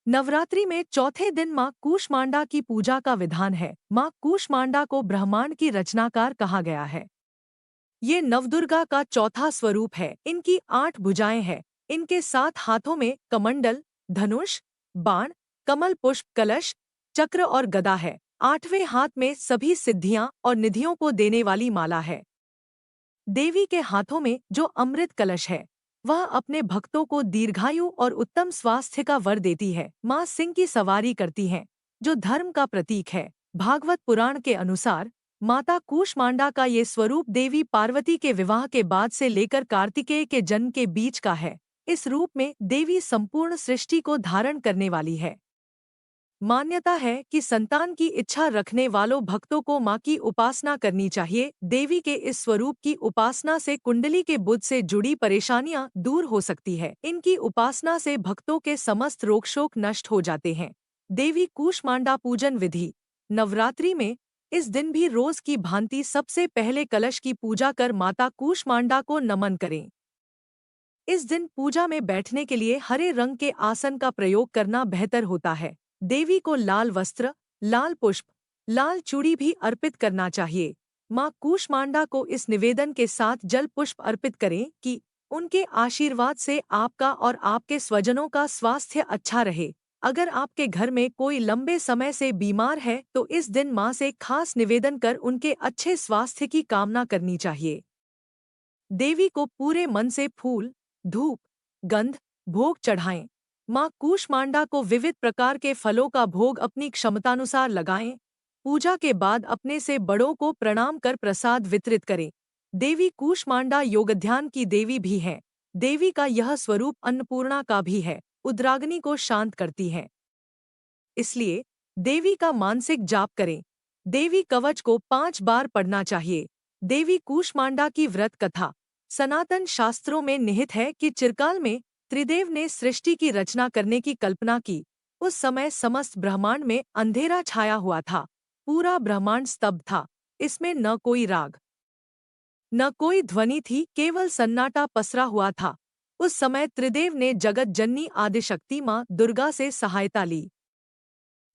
नवरात्रि में चौथे दिन माँ कूष्मांडा की पूजा का विधान है। माँ कूष्मांडा को ब्रह्मांड की रचनाकार कहा गया है। ये नवदुर्गा का चौथा स्वरूप है। इनकी 8 भुजाएं हैं। इनके 7 हाथों में कमंडल, धनुष, बाण, कमल पुष्प, कलश, चक्र और गदा है। 8वें हाथ में सभी सिद्धियां और निधियों को देने वाली माला है। देवी के हाथों में जो अमृत कलश है, वह अपने भक्तों को दीर्घायु और उत्तम स्वास्थ्य का वर देती है। माँ सिंह की सवारी करती हैं, जो धर्म का प्रतीक है। भागवत पुराण के अनुसार माता कूष्मांडा का ये स्वरूप देवी पार्वती के विवाह के बाद से लेकर कार्तिकेय के जन्म के बीच का है। इस रूप में देवी संपूर्ण सृष्टि को धारण करने वाली है। मान्यता है कि संतान की इच्छा रखने वालों भक्तों को मां की उपासना करनी चाहिए। देवी के इस स्वरूप की उपासना से कुंडली के बुध से जुड़ी परेशानियां दूर हो सकती है। इनकी उपासना से भक्तों के समस्त रोग शोक नष्ट हो जाते हैं। देवी कूष्मांडा पूजन विधि। नवरात्रि में इस दिन भी रोज की भांति सबसे पहले कलश की पूजा कर माता कूष्मांडा को नमन करें। इस दिन पूजा में बैठने के लिए हरे रंग के आसन का प्रयोग करना बेहतर होता है। देवी को लाल वस्त्र, लाल पुष्प, लाल चूड़ी भी अर्पित करना चाहिए। माँ कूष्मांडा को इस निवेदन के साथ जल पुष्प अर्पित करें कि उनके आशीर्वाद से आपका और आपके स्वजनों का स्वास्थ्य अच्छा रहे। अगर आपके घर में कोई लंबे समय से बीमार है तो इस दिन माँ से खास निवेदन कर उनके अच्छे स्वास्थ्य की कामना करनी चाहिए। देवी को पूरे मन से फूल, धूप, गंध, भोग चढ़ाएं। माँ कूष्मांडा को विविध प्रकार के फलों का भोग अपनी क्षमतानुसार लगाएं। पूजा के बाद अपने से बड़ों को प्रणाम कर प्रसाद वितरित करें। देवी कूष्मांडा योगध्यान की देवी भी है। देवी का यह स्वरूप अन्नपूर्णा का भी है। उद्राग्नि को शांत करती है। इसलिए देवी का मानसिक जाप करें। देवी कवच को 5 बार पढ़ना चाहिए। देवी कूष्मांडा की व्रत कथा। सनातन शास्त्रों में निहित है कि चिरकाल में त्रिदेव ने सृष्टि की रचना करने की कल्पना की। उस समय समस्त ब्रह्मांड में अंधेरा छाया हुआ था। पूरा ब्रह्मांड स्तब्ध था। इसमें न कोई राग, न कोई ध्वनि थी, केवल सन्नाटा पसरा हुआ था। उस समय त्रिदेव ने जगत जननी आदिशक्ति माँ दुर्गा से सहायता ली।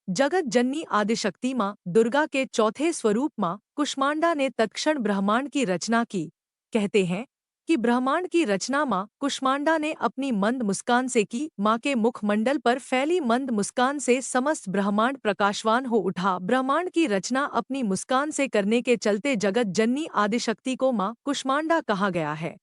जगत जननी आदिशक्ति माँ दुर्गा के चौथे स्वरूप माँ कूष्मांडा ने तत्क्षण ब्रह्मांड की रचना की। कहते हैं कि ब्रह्मांड की रचना माँ कूष्मांडा ने अपनी मंद मुस्कान से की। माँ के मुखमंडल पर फैली मंद मुस्कान से समस्त ब्रह्मांड प्रकाशवान हो उठा। ब्रह्मांड की रचना अपनी मुस्कान से करने के चलते जगत जननी आदिशक्ति को माँ कूष्मांडा कहा गया है।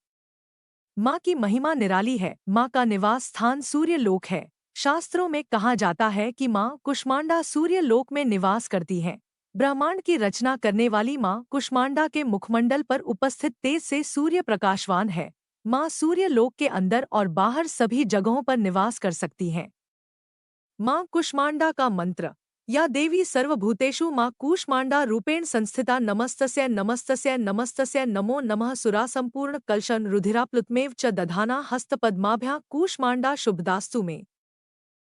माँ की महिमा निराली है। माँ का निवास स्थान सूर्य लोक है। शास्त्रों में कहा जाता है कि माँ कूष्मांडा सूर्य लोक में निवास करती हैं। ब्रह्मांड की रचना करने वाली माँ कूष्मांडा के मुखमंडल पर उपस्थित तेज से सूर्य प्रकाशवान है। माँ सूर्य लोक के अंदर और बाहर सभी जगहों पर निवास कर सकती हैं। माँ कूष्मांडा का मंत्र। या देवी सर्वभूतेषु माँ कूष्मांडा रूपेण संस्थिता नमस्तस्य नमस्तस्य नमस्तस्य नमो नमः। सुरा संपूर्ण कलशन रुधिराप्लुतमेव च दधाना हस्तपद्माभ्या कूष्मांडा शुभदास्तु में।